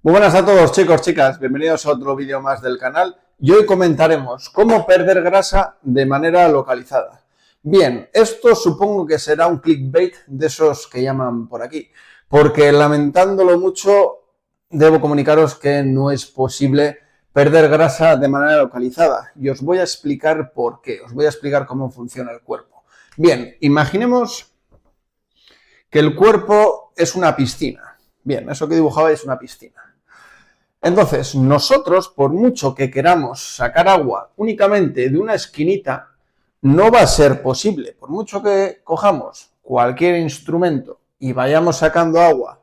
Muy buenas a todos, chicos, chicas, bienvenidos a otro vídeo más del canal y hoy comentaremos cómo perder grasa de manera localizada. Bien, esto supongo que será un clickbait de esos que llaman por aquí, porque lamentándolo mucho debo comunicaros que no es posible perder grasa de manera localizada y os voy a explicar por qué, os voy a explicar cómo funciona el cuerpo. Bien, imaginemos que el cuerpo es una piscina. Bien, eso que dibujaba es una piscina. Entonces, nosotros, por mucho que queramos sacar agua únicamente de una esquinita, no va a ser posible. Por mucho que cojamos cualquier instrumento y vayamos sacando agua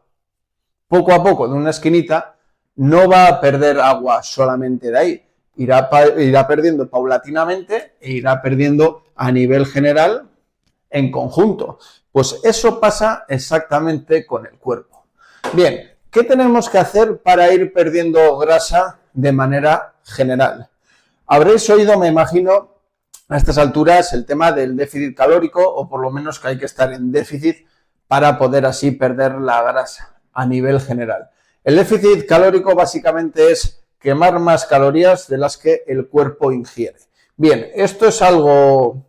poco a poco de una esquinita, no va a perder agua solamente de ahí. Irá perdiendo paulatinamente e irá perdiendo a nivel general en conjunto. Pues eso pasa exactamente con el cuerpo. Bien, ¿qué tenemos que hacer para ir perdiendo grasa de manera general? Habréis oído, me imagino, a estas alturas el tema del déficit calórico, o por lo menos que hay que estar en déficit para poder así perder la grasa a nivel general. El déficit calórico básicamente es quemar más calorías de las que el cuerpo ingiere. Bien, esto es algo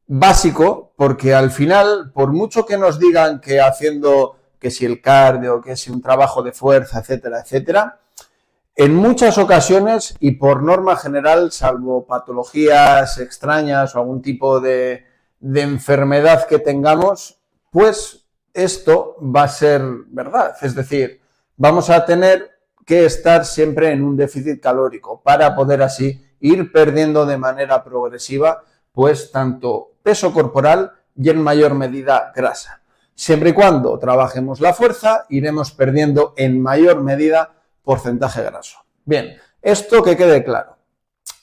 básico porque al final, por mucho que nos digan que haciendo que si el cardio, que si un trabajo de fuerza, etcétera, etcétera, en muchas ocasiones y por norma general, salvo patologías extrañas o algún tipo de enfermedad que tengamos, pues esto va a ser verdad. Es decir, vamos a tener que estar siempre en un déficit calórico para poder así ir perdiendo de manera progresiva, pues tanto peso corporal y en mayor medida grasa. Siempre y cuando trabajemos la fuerza, iremos perdiendo en mayor medida porcentaje graso. Bien, esto que quede claro.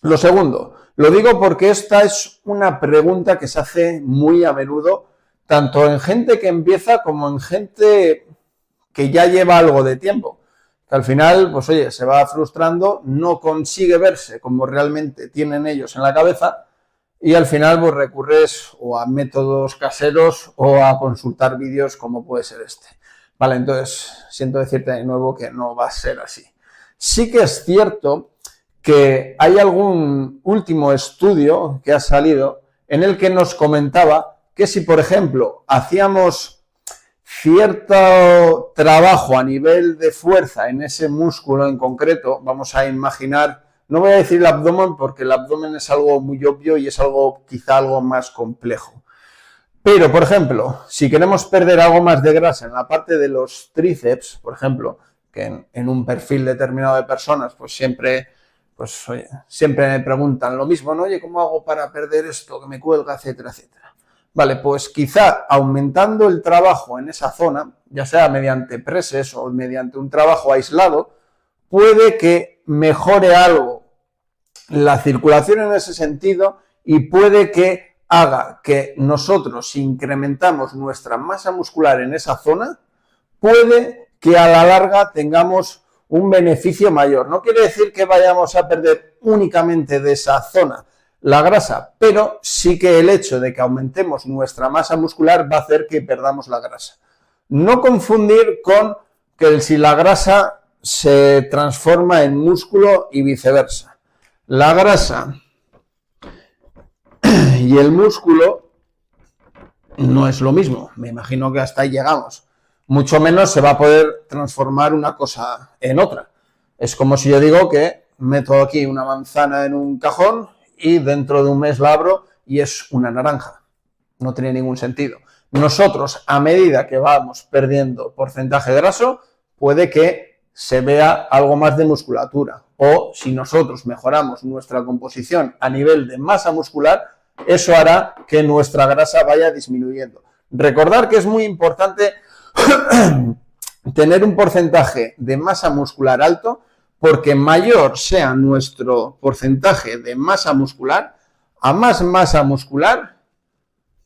Lo segundo, lo digo porque esta es una pregunta que se hace muy a menudo, tanto en gente que empieza como en gente que ya lleva algo de tiempo. Que al final, pues oye, se va frustrando, no consigue verse como realmente tienen ellos en la cabeza, y al final pues recurres o a métodos caseros o a consultar vídeos como puede ser este. Vale, entonces siento decirte de nuevo que no va a ser así. Sí que es cierto que hay algún último estudio que ha salido en el que nos comentaba que si, por ejemplo, hacíamos cierto trabajo a nivel de fuerza en ese músculo en concreto, vamos a imaginar. No voy a decir el abdomen porque el abdomen es algo muy obvio y es algo quizá algo más complejo. Pero, por ejemplo, si queremos perder algo más de grasa en la parte de los tríceps, por ejemplo, que en un perfil determinado de personas, pues siempre me preguntan lo mismo, ¿no? Oye, ¿cómo hago para perder esto que me cuelga, etcétera, etcétera? Vale, pues quizá aumentando el trabajo en esa zona, ya sea mediante preses o mediante un trabajo aislado, puede que mejore algo la circulación en ese sentido y puede que haga que nosotros, si incrementamos nuestra masa muscular en esa zona, puede que a la larga tengamos un beneficio mayor. No quiere decir que vayamos a perder únicamente de esa zona la grasa, pero sí que el hecho de que aumentemos nuestra masa muscular va a hacer que perdamos la grasa. No confundir con que si la grasa se transforma en músculo y viceversa. La grasa y el músculo no es lo mismo. Me imagino que hasta ahí llegamos. Mucho menos se va a poder transformar una cosa en otra. Es como si yo digo que meto aquí una manzana en un cajón y dentro de un mes la abro y es una naranja. No tiene ningún sentido. Nosotros, a medida que vamos perdiendo porcentaje graso, puede que se vea algo más de musculatura. O si nosotros mejoramos nuestra composición a nivel de masa muscular, eso hará que nuestra grasa vaya disminuyendo. Recordar que es muy importante tener un porcentaje de masa muscular alto, porque mayor sea nuestro porcentaje de masa muscular, a más masa muscular,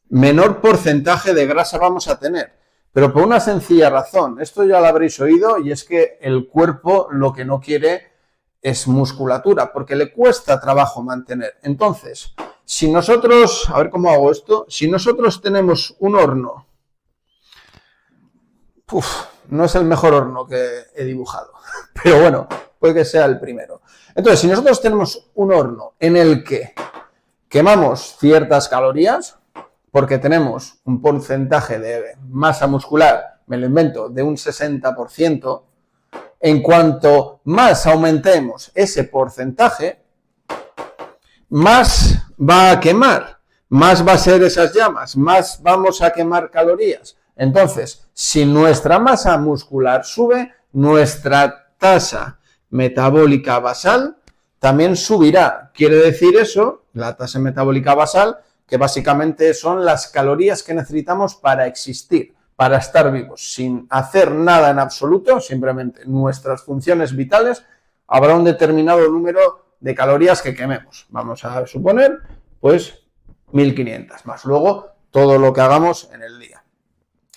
menor porcentaje de grasa vamos a tener. Pero por una sencilla razón, esto ya lo habréis oído, y es que el cuerpo lo que no quiere es musculatura, porque le cuesta trabajo mantener. Entonces, si nosotros, a ver cómo hago esto, si nosotros tenemos un horno, no es el mejor horno que he dibujado, pero bueno, puede que sea el primero. Entonces, si nosotros tenemos un horno en el que quemamos ciertas calorías, porque tenemos un porcentaje de masa muscular, me lo invento, de un 60%, en cuanto más aumentemos ese porcentaje, más va a quemar, más va a ser esas llamas, más vamos a quemar calorías. Entonces, si nuestra masa muscular sube, nuestra tasa metabólica basal también subirá. Quiere decir eso, la tasa metabólica basal, que básicamente son las calorías que necesitamos para existir, para estar vivos, sin hacer nada en absoluto, simplemente nuestras funciones vitales, habrá un determinado número de calorías que quememos. Vamos a suponer, pues, 1500, más luego todo lo que hagamos en el día.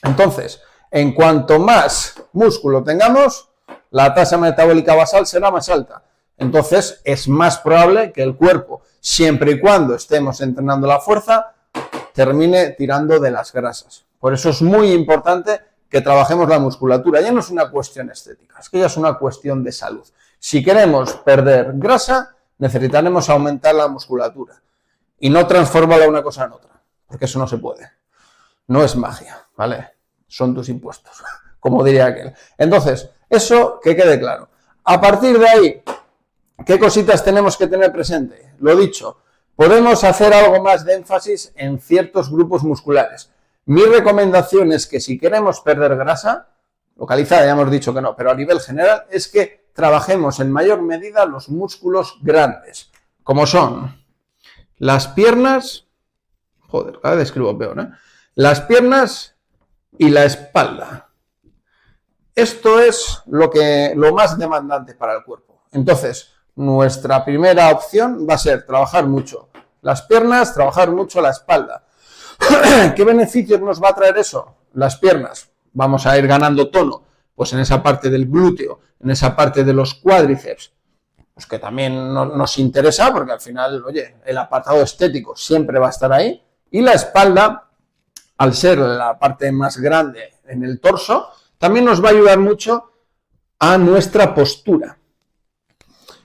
Entonces, en cuanto más músculo tengamos, la tasa metabólica basal será más alta. Entonces, es más probable que el cuerpo, siempre y cuando estemos entrenando la fuerza, termine tirando de las grasas. Por eso es muy importante que trabajemos la musculatura. Ya no es una cuestión estética, es que ya es una cuestión de salud. Si queremos perder grasa, necesitaremos aumentar la musculatura y no transformarla una cosa en otra, porque eso no se puede. No es magia, ¿vale? Son tus impuestos, como diría aquel. Entonces, eso que quede claro. A partir de ahí, ¿qué cositas tenemos que tener presente? Lo dicho, podemos hacer algo más de énfasis en ciertos grupos musculares. Mi recomendación es que si queremos perder grasa, localizada ya hemos dicho que no, pero a nivel general, es que trabajemos en mayor medida los músculos grandes, como son las piernas, joder, cada vez escribo peor, ¿eh? Las piernas y la espalda. Esto es lo más demandante para el cuerpo. Entonces, nuestra primera opción va a ser trabajar mucho las piernas, trabajar mucho la espalda. ¿Qué beneficios nos va a traer eso? Las piernas. Vamos a ir ganando tono, pues en esa parte del glúteo, en esa parte de los cuádriceps, pues que también nos interesa, porque al final, oye, el apartado estético siempre va a estar ahí. Y la espalda, al ser la parte más grande en el torso, también nos va a ayudar mucho a nuestra postura.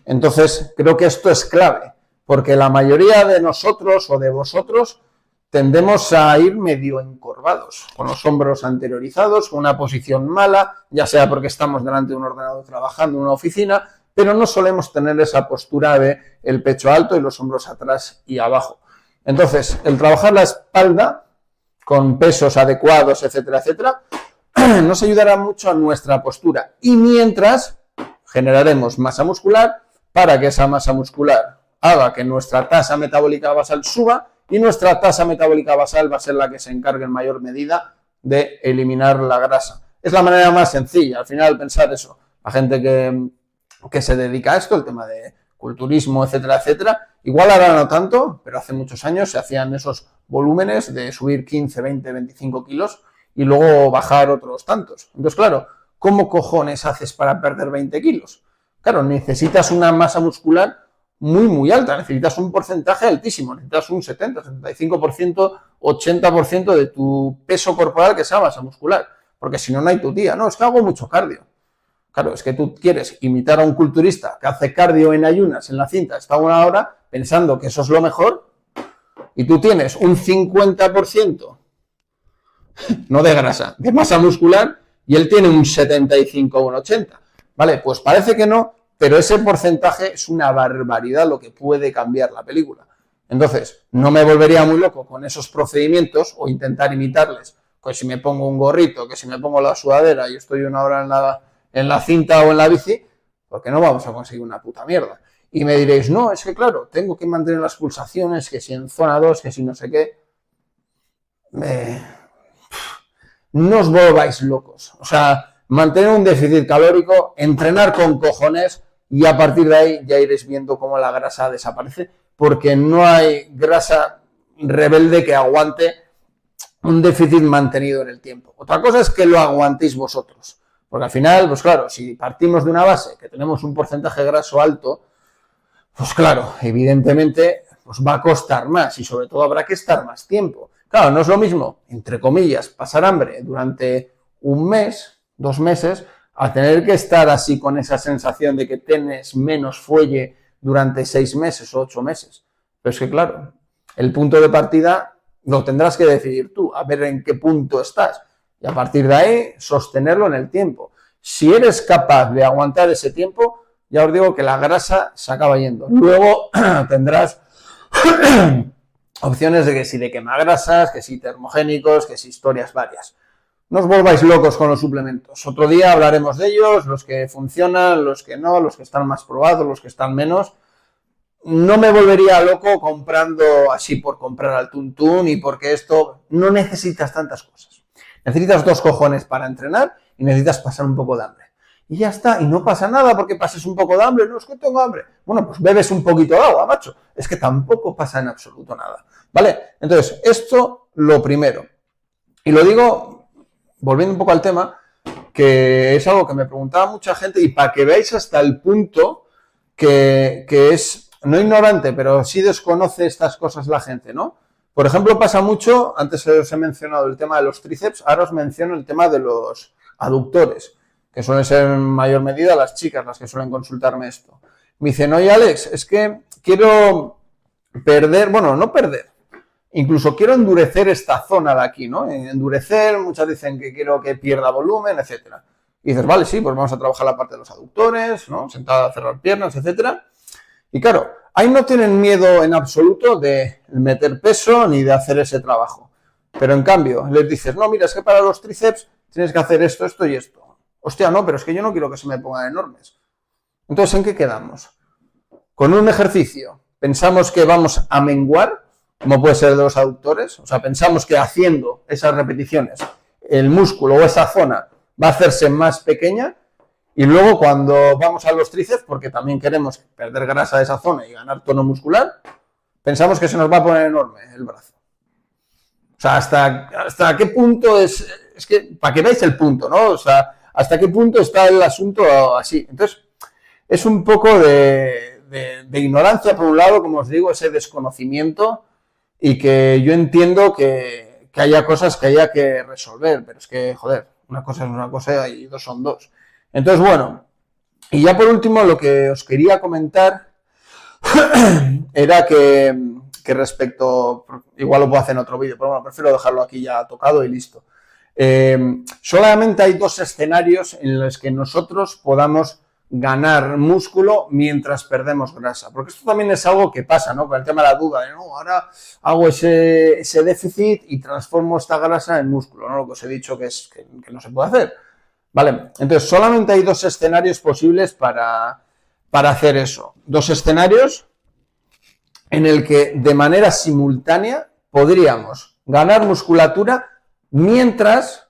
Entonces, creo que esto es clave, porque la mayoría de nosotros o de vosotros tendemos a ir medio encorvados, con los hombros anteriorizados, con una posición mala, ya sea porque estamos delante de un ordenador trabajando en una oficina, pero no solemos tener esa postura de el pecho alto y los hombros atrás y abajo. Entonces, el trabajar la espalda con pesos adecuados, etcétera, etcétera, nos ayudará mucho a nuestra postura. Y mientras generaremos masa muscular para que esa masa muscular haga que nuestra tasa metabólica basal suba y nuestra tasa metabólica basal va a ser la que se encargue en mayor medida de eliminar la grasa. Es la manera más sencilla, al final, pensar eso. La gente que se dedica a esto, el tema de culturismo, etcétera, etcétera, igual ahora no tanto, pero hace muchos años se hacían esos volúmenes de subir 15, 20, 25 kilos y luego bajar otros tantos. Entonces, claro, ¿cómo cojones haces para perder 20 kilos? Claro, necesitas una masa muscular muy, muy alta, necesitas un porcentaje altísimo, necesitas un 70, 75%, 80% de tu peso corporal que sea masa muscular, porque si no, no hay tu tía. No, es que hago mucho cardio. Claro, es que tú quieres imitar a un culturista que hace cardio en ayunas en la cinta, está 1 hora pensando que eso es lo mejor, y tú tienes un 50%, no de grasa, de masa muscular, y él tiene un 75 o un 80. Vale, pues parece que no, pero ese porcentaje es una barbaridad lo que puede cambiar la película. Entonces, no me volvería muy loco con esos procedimientos o intentar imitarles, pues si me pongo un gorrito, que si me pongo la sudadera y estoy 1 hora en la cinta o en la bici, porque no vamos a conseguir una puta mierda. Y me diréis, no, es que claro, tengo que mantener las pulsaciones, que si en zona 2, que si no sé qué. No os volváis locos. O sea, mantener un déficit calórico, entrenar con cojones y a partir de ahí ya iréis viendo cómo la grasa desaparece, porque no hay grasa rebelde que aguante un déficit mantenido en el tiempo. Otra cosa es que lo aguantéis vosotros, porque al final, pues claro, si partimos de una base que tenemos un porcentaje graso alto, pues claro, evidentemente pues va a costar más y sobre todo habrá que estar más tiempo. Claro, no es lo mismo, entre comillas, pasar hambre durante un mes, 2 meses, a tener que estar así con esa sensación de que tienes menos fuelle durante 6 meses o 8 meses. Pero es que, claro, el punto de partida lo tendrás que decidir tú, a ver en qué punto estás. Y a partir de ahí, sostenerlo en el tiempo. Si eres capaz de aguantar ese tiempo, ya os digo que la grasa se acaba yendo. Luego tendrás opciones de que si de quemagrasas, que si termogénicos, que si historias varias. No os volváis locos con los suplementos. Otro día hablaremos de ellos, los que funcionan, los que no, los que están más probados, los que están menos. No me volvería loco comprando así por comprar al tuntún y porque esto no necesitas tantas cosas. Necesitas 2 cojones para entrenar y necesitas pasar un poco de hambre. Y ya está, y no pasa nada porque pases un poco de hambre. No, es que tengo hambre. Bueno, pues bebes un poquito de agua, macho. Es que tampoco pasa en absoluto nada, ¿vale? Entonces, esto lo primero. Y lo digo, volviendo un poco al tema, que es algo que me preguntaba mucha gente y para que veáis hasta el punto que es, no ignorante, pero sí desconoce estas cosas la gente, ¿no? Por ejemplo, pasa mucho, antes os he mencionado el tema de los tríceps, ahora os menciono el tema de los aductores, que suelen ser en mayor medida las chicas las que suelen consultarme esto. Me dicen, oye Alex, es que quiero perder, bueno, no perder, incluso quiero endurecer esta zona de aquí, ¿no? Endurecer, muchas dicen que quiero que pierda volumen, etcétera. Y dices, vale, sí, pues vamos a trabajar la parte de los aductores, ¿no? Sentado a cerrar piernas, etcétera. Y claro, ahí no tienen miedo en absoluto de meter peso ni de hacer ese trabajo. Pero en cambio, les dices, no, mira, es que para los tríceps tienes que hacer esto, esto y esto. Hostia, no, pero es que yo no quiero que se me pongan enormes. Entonces, ¿en qué quedamos? Con un ejercicio, pensamos que vamos a menguar, como puede ser de los aductores, o sea, pensamos que haciendo esas repeticiones, el músculo o esa zona va a hacerse más pequeña. Y luego cuando vamos a los tríceps, porque también queremos perder grasa de esa zona y ganar tono muscular, pensamos que se nos va a poner enorme el brazo. O sea, hasta qué punto es que, para que veáis el punto, ¿no? O sea, hasta qué punto está el asunto así. Entonces, es un poco de ignorancia, por un lado, como os digo, ese desconocimiento y que yo entiendo que haya cosas que haya que resolver, pero es que, joder, una cosa es una cosa y 2 son 2. Entonces, bueno, y ya por último lo que os quería comentar era que respecto, igual lo puedo hacer en otro vídeo, pero bueno, prefiero dejarlo aquí ya tocado y listo. Solamente hay 2 escenarios en los que nosotros podamos ganar músculo mientras perdemos grasa, porque esto también es algo que pasa, ¿no? Con el tema de la duda, de, no, ahora hago ese déficit y transformo esta grasa en músculo, ¿no? Lo que os he dicho que no se puede hacer. Vale, entonces solamente hay 2 escenarios posibles para hacer eso. 2 escenarios en el que de manera simultánea podríamos ganar musculatura mientras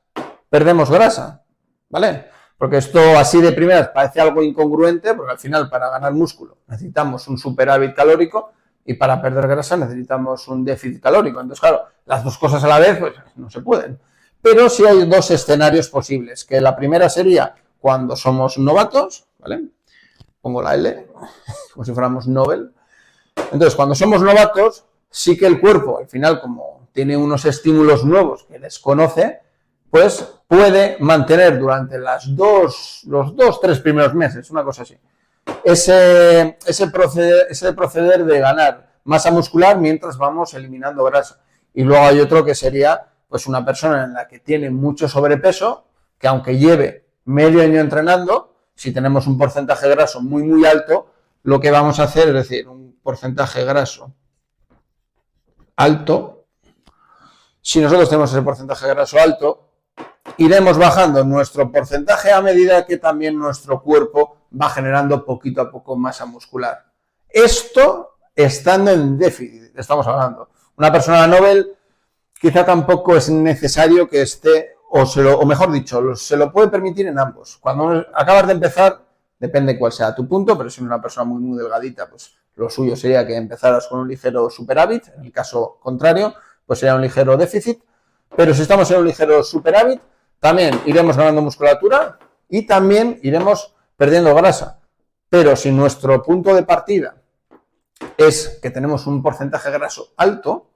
perdemos grasa, ¿vale? Porque esto así de primeras parece algo incongruente, porque al final para ganar músculo necesitamos un superávit calórico y para perder grasa necesitamos un déficit calórico. Entonces, claro, las 2 cosas a la vez pues no se pueden. Pero sí hay 2 escenarios posibles, que la primera sería cuando somos novatos, ¿vale? Pongo la L, como si fuéramos Nobel. Entonces, cuando somos novatos, sí que el cuerpo, al final, como tiene unos estímulos nuevos que desconoce, pues puede mantener durante los 2-3 primeros meses, una cosa así, ese proceder de ganar masa muscular mientras vamos eliminando grasa. Y luego hay otro que sería pues una persona en la que tiene mucho sobrepeso, que aunque lleve medio año entrenando, si tenemos un porcentaje graso muy, muy alto, lo que vamos a hacer es decir, un porcentaje graso alto, si nosotros tenemos ese porcentaje graso alto, iremos bajando nuestro porcentaje a medida que también nuestro cuerpo va generando poquito a poco masa muscular. Esto estando en déficit, estamos hablando. Una persona Nobel quizá tampoco es necesario que esté, o mejor dicho, se lo puede permitir en ambos. Cuando acabas de empezar, depende cuál sea tu punto, pero si eres una persona muy, muy delgadita, pues lo suyo sería que empezaras con un ligero superávit. En el caso contrario, pues sería un ligero déficit. Pero si estamos en un ligero superávit, también iremos ganando musculatura y también iremos perdiendo grasa. Pero si nuestro punto de partida es que tenemos un porcentaje graso alto,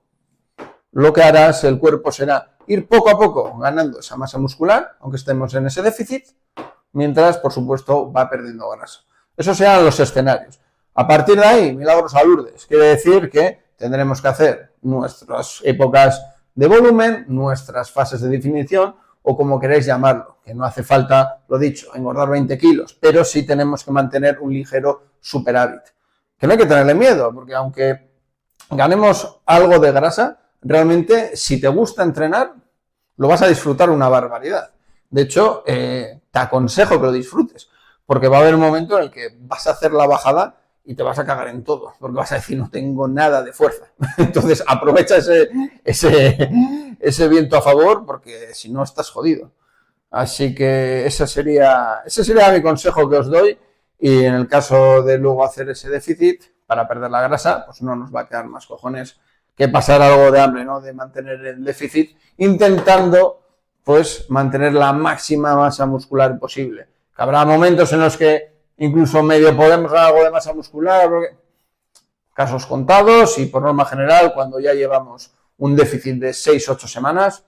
lo que harás el cuerpo será ir poco a poco ganando esa masa muscular, aunque estemos en ese déficit, mientras, por supuesto, va perdiendo grasa. Esos serán los escenarios. A partir de ahí, milagros a Lourdes. Quiere decir que tendremos que hacer nuestras épocas de volumen, nuestras fases de definición, o como queréis llamarlo, que no hace falta, lo dicho, engordar 20 kilos, pero sí tenemos que mantener un ligero superávit. Que no hay que tenerle miedo, porque aunque ganemos algo de grasa, realmente si te gusta entrenar, lo vas a disfrutar una barbaridad. De hecho, te aconsejo que lo disfrutes, porque va a haber un momento en el que vas a hacer la bajada y te vas a cagar en todo, porque vas a decir, no tengo nada de fuerza. Entonces, aprovecha ese viento a favor, porque si no, estás jodido. Así que ese sería mi consejo que os doy, y en el caso de luego hacer ese déficit para perder la grasa, pues no nos va a quedar más cojones que pasar algo de hambre, ¿no? De mantener el déficit, intentando, pues, mantener la máxima masa muscular posible. Que habrá momentos en los que incluso medio podemos dar algo de masa muscular, porque casos contados, y por norma general, cuando ya llevamos un déficit de 6-8 semanas,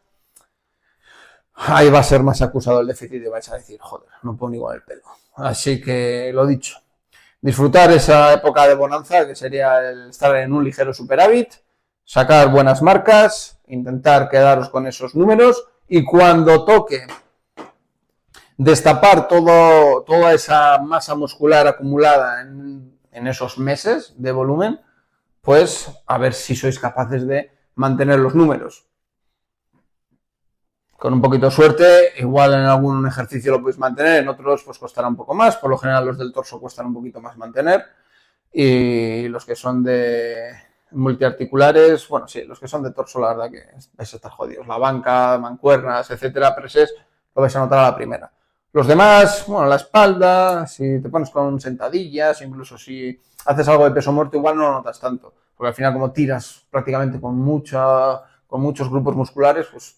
ahí va a ser más acusado el déficit y vais a decir, joder, no puedo ni con el pelo. Así que lo dicho, disfrutar esa época de bonanza, que sería el estar en un ligero superávit, sacar buenas marcas, intentar quedaros con esos números, y cuando toque destapar toda esa masa muscular acumulada en esos meses de volumen, pues a ver si sois capaces de mantener los números. Con un poquito de suerte, igual en algún ejercicio lo podéis mantener, en otros pues costará un poco más, por lo general los del torso cuestan un poquito más mantener, y los que son de multiarticulares, bueno, sí, los que son de torso la verdad que vais a estar jodidos, la banca, mancuernas, etcétera, preses, lo vais a notar a la primera. Los demás, bueno, la espalda, si te pones con sentadillas, incluso si haces algo de peso muerto, igual no lo notas tanto, porque al final como tiras prácticamente con muchos grupos musculares, pues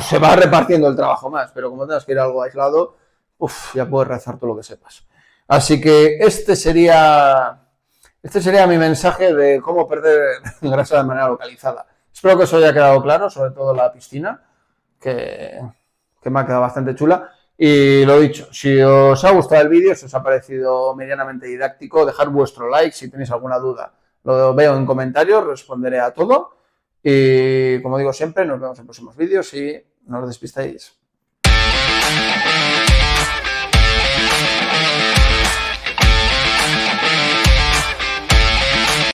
se va repartiendo el trabajo más, pero como tengas que ir a algo aislado, ya puedes rezar todo lo que sepas. Así que este sería mi mensaje de cómo perder grasa de manera localizada. Espero que eso haya quedado claro, sobre todo la piscina, que me ha quedado bastante chula. Y lo dicho, si os ha gustado el vídeo, si os ha parecido medianamente didáctico, dejad vuestro like si tenéis alguna duda. Lo veo en comentarios, responderé a todo. Y como digo siempre, nos vemos en próximos vídeos y no os despistéis.